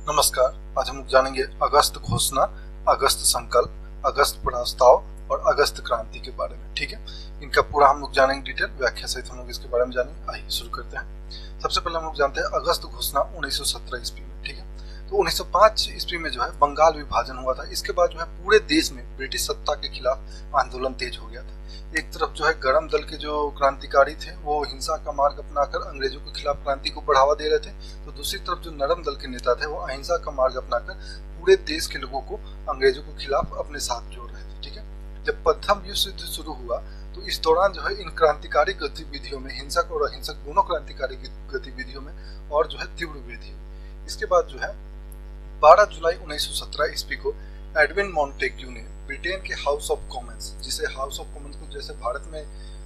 नमस्कार। आज हम लोग जानेंगे अगस्त घोषणा, अगस्त संकल्प, अगस्त प्रस्ताव और अगस्त क्रांति के बारे में। ठीक है, इनका पूरा हम लोग जानेंगे, डिटेल व्याख्या सहित हम लोग इसके बारे में जानेंगे। आइए शुरू करते हैं। सबसे पहले हम लोग जानते हैं अगस्त घोषणा 1917 ईस्वी में। ठीक है, तो 1905 ईस्वी में जो है बंगाल विभाजन हुआ था। इसके बाद जो है पूरे देश में ब्रिटिश सत्ता के खिलाफ आंदोलन तेज हो गया था। एक तरफ जो है गरम दल के जो क्रांतिकारी थे वो हिंसा का मार्ग अपनाकर अंग्रेजों के खिलाफ क्रांति को बढ़ावा दे रहे थे, तो दूसरी तरफ जो नरम दल के नेता थे वो अहिंसा का मार्ग अपनाकर पूरे देश के लोगों को अंग्रेजों के खिलाफ अपने साथ जोड़ रहे थे। ठीक है, जब प्रथम विश्व युद्ध शुरू हुआ तो इस दौरान जो है इन क्रांतिकारी गतिविधियों में, हिंसक और अहिंसक दोनों क्रांतिकारी गतिविधियों में और जो है तीव्र वृद्धि हुई। इसके बाद जो है 12 जुलाई 1917 ईस्वी को एडविन मॉन्टेग्यू ने ब्रिटेन के हाउस ऑफ कॉमन्स, जिसे हाउस ऑफ कॉमन्स को जैसे भारत में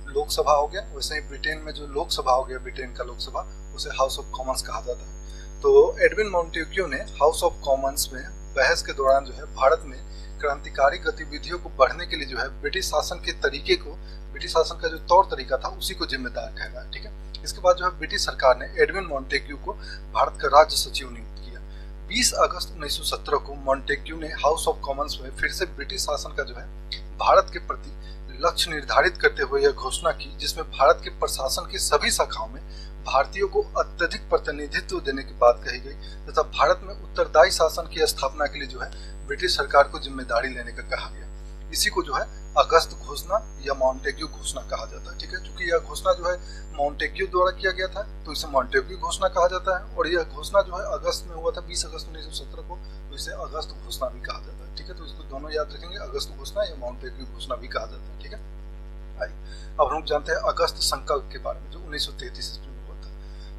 लोकसभा हो गया वैसे ही ब्रिटेन में जो लोकसभा हो गया, ब्रिटेन का लोकसभा, उसे हाउस ऑफ कॉमन्स कहा जाता है। तो एडविन मॉन्टेग्यू ने हाउस ऑफ कॉमन्स में बहस के दौरान जो है भारत में क्रांतिकारी गतिविधियों को बढ़ने के लिए जो है ब्रिटिश शासन के तरीके को, ब्रिटिश शासन का जो तौर तरीका था उसी को जिम्मेदार ठहराया। ठीक है, इसके बाद जो है ब्रिटिश सरकार ने एडविन मॉन्टेग्यू को भारत का राज्य सचिव नियुक्त किया। 20 अगस्त 1917 को मॉन्टेग्यू ने हाउस ऑफ कॉमन्स में फिर से ब्रिटिश शासन का जो है भारत के प्रति लक्ष्य निर्धारित करते हुए यह घोषणा की, जिसमें भारत के प्रशासन की सभी शाखाओं में भारतीयों को अत्यधिक प्रतिनिधित्व देने की बात कही गई तथा भारत में उत्तरदायी शासन की स्थापना के लिए जो है ब्रिटिश सरकार को जिम्मेदारी लेने का कहा गया। इसी को जो है अगस्त घोषणा या मॉन्टेग्यू घोषणा कहा जाता है। ठीक है, क्योंकि यह घोषणा जो है मॉन्टेग्यू द्वारा किया गया था तो इसे मॉन्टेग्यू घोषणा कहा जाता है, और यह घोषणा जो है अगस्त में हुआ था 20 अगस्त 1917 को, तो इसे अगस्त घोषणा भी कहा जाता है। ठीक है, तो इसको दोनों याद रखेंगे, अगस्त घोषणा या मॉन्टेग्यू घोषणा भी कहा जाता है। ठीक है, अब हम जानते हैं अगस्त संकल्प के बारे में जो 1933 ईस्वी में हुआ था।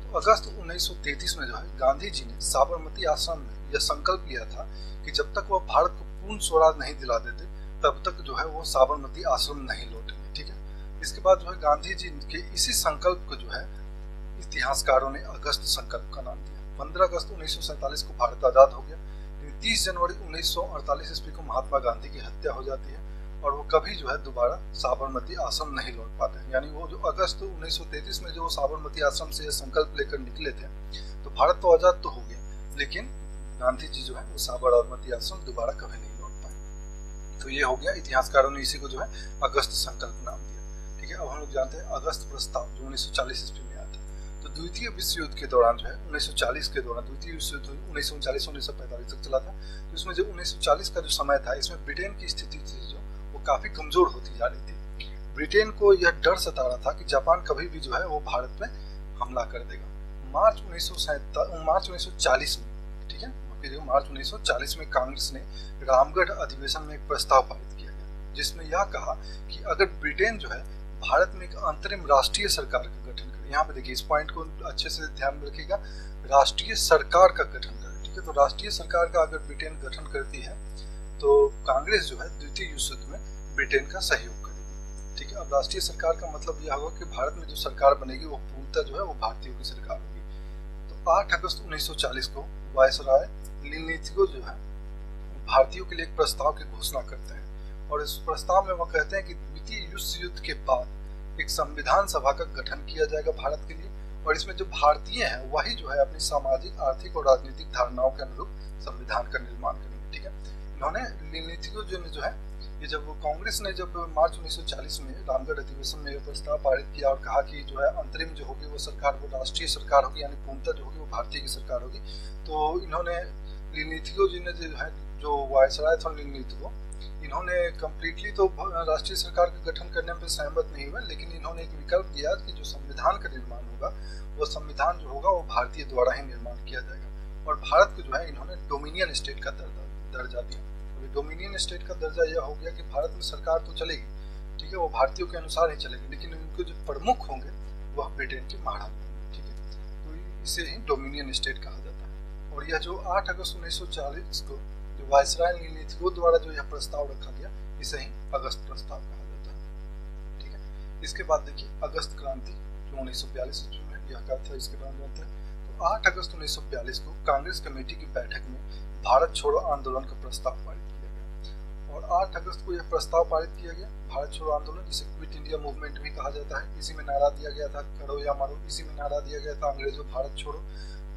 तो अगस्त 1933 में जो है गांधी जी ने साबरमती आश्रम में यह संकल्प लिया था कि जब तक वह भारत को पूर्ण स्वराज नहीं दिला देते तब तक जो है वो साबरमती आश्रम नहीं लौटेंगे। ठीक है, इसके बाद जो है गांधी जी के इसी संकल्प को जो है इतिहासकारों ने अगस्त संकल्प का नाम दिया। 15 अगस्त 1947 को भारत आजाद हो गया। 30 जनवरी 1948 ईस्वी को महात्मा गांधी की हत्या हो जाती है और वो कभी जो है दोबारा साबरमती आश्रम नहीं लौट पाते हैं। यानी वो जो अगस्त 1933 में जो साबरमती आश्रम से यह संकल्प लेकर निकले थे तो भारत तो आजाद तो हो गया, लेकिन गांधी जी जो है वो साबरमती आश्रम दोबारा कभी नहीं लौट पाए। तो ये हो गया, इतिहासकारों ने इसी को जो है अगस्त संकल्प नाम दिया। ठीक है, अब हम लोग जानते हैं अगस्त प्रस्ताव जो 1940 ईस्वी में आया था। तो द्वितीय विश्व युद्ध के दौरान जो है 1940 के दौरान, द्वितीय विश्व युद्ध 1939 से 1945 तक चला था, तो इसमें जो 1940 का जो समय था इसमें ब्रिटेन की स्थिति थी जो वो काफी कमजोर होती जा रही थी। ब्रिटेन को यह डर सता रहा था कि जापान कभी भी जो है वो भारत में हमला कर देगा। मार्च 1940 में, ठीक है, मार्च 1940 में कांग्रेस ने रामगढ़ अधिवेशन में एक प्रस्ताव पारित किया गया जिसमें यह कहा कि अगर ब्रिटेन जो है भारत में एक अंतरिम राष्ट्रीय सरकार का गठन करे, यहाँ पे देखिए इस पॉइंट को अच्छे से ध्यान में रखिएगा, राष्ट्रीय सरकार का गठन करे। ठीक है, तो राष्ट्रीय सरकार का अगर ब्रिटेन गठन करती है तो कांग्रेस जो है द्वितीय विश्व युद्ध में ब्रिटेन का सहयोग करेगी। ठीक है, अब राष्ट्रीय सरकार का मतलब यह होगा कि भारत में जो सरकार बनेगी वो पूर्णतः जो है वो भारतीयों की सरकार होगी। तो 8 अगस्त 1940 को वायसराय लिनिथिगो जो है भारतीयों के लिए एक प्रस्ताव की घोषणा करते हैं और इस प्रस्ताव में वह कहते हैं कि द्वितीय विश्व युद्ध के बाद एक संविधान सभा का गठन किया जाएगा भारत के लिए, और इसमें जो भारतीय हैं वही जो है अपनी सामाजिक, आर्थिक और राजनीतिक धारणाओं के अनुरूप संविधान का निर्माण करेंगे। ठीक है, इन्होंने लिनिथिगो जो है ये जब कांग्रेस ने जब मार्च 1940 में रामगढ़ अधिवेशन में प्रस्ताव पारित किया और कहा कि जो है अंतरिम जो होगी वो सरकार वो राष्ट्रीय सरकार होगी, यानी पूर्णतः जो होगी वो भारतीय की सरकार होगी, तो इन्होंने लिनिथिगो जी ने जो है जो वायसराय था लिनिथिगो, इन्होंने कम्प्लीटली तो राष्ट्रीय सरकार का गठन करने में सहमत नहीं हुए, लेकिन इन्होंने एक विकल्प दिया कि जो संविधान का निर्माण होगा वो संविधान जो होगा वो भारतीय द्वारा ही निर्माण किया जाएगा, और भारत को जो है इन्होंने डोमिनियन स्टेट का दर्जा दिया। डोमिनियन स्टेट का दर्जा यह हो गया कि भारत में सरकार तो चलेगी, ठीक है, वो भारतीयों के अनुसार ही चलेगी, लेकिन उनके जो प्रमुख होंगे वह ब्रिटेन के महाराजा। ठीक है, तो इसे ही डोमिनियन स्टेट कहा जाता है। और यह जो 8 अगस्त 1940 को जो वायसराय लिनिथिगो द्वारा जो यह प्रस्ताव रखा गया इसे ही अगस्त प्रस्ताव कहा जाता है। ठीक है, इसके बाद देखिए अगस्त क्रांति जो 1942 में यह क्या था इसके बारे में जानते हैं। तो 8 अगस्त 1942 को कांग्रेस कमेटी की बैठक में भारत छोड़ो आंदोलन का प्रस्ताव पारित किया गया और 8 अगस्त को यह प्रस्ताव पारित किया गया भारत छोड़ो आंदोलन, जिसे क्विट इंडिया मूवमेंट भी कहा जाता है। इसी में नारा दिया गया था करो या मरो, इसी में नारा दिया गया था अंग्रेजों भारत छोड़ो।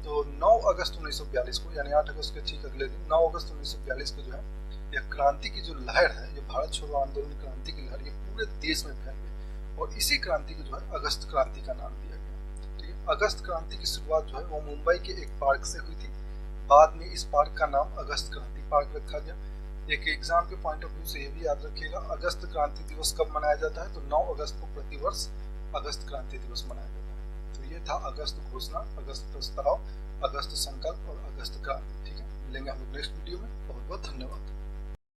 तो 9 अगस्त 1942 को, यानी 8 अगस्त के ठीक अगले दिन 9 अगस्त 1942 को जो है यह क्रांति की जो लहर है, ये भारत छोड़ो आंदोलन क्रांति की लहर, ये पूरे देश में फैल गई और इसी क्रांति को जो है अगस्त क्रांति का नाम दिया गया। ठीक है, अगस्त क्रांति की शुरुआत जो है वो मुंबई के एक पार्क से हुई थी। बाद में इस पार्क का नाम अगस्त क्रांति पार्क रखा गया। एक एग्जाम के पॉइंट ऑफ व्यू से ये भी याद रखिएगा, अगस्त क्रांति दिवस कब मनाया जाता है, तो 9 अगस्त को प्रतिवर्ष अगस्त क्रांति दिवस मनाया जाता है। तो ये था अगस्त घोषणा, अगस्त प्रस्ताव, अगस्त संकल्प और अगस्त क्रांति। ठीक है, मिलेंगे हम लोग नेक्स्ट वीडियो में। बहुत बहुत धन्यवाद।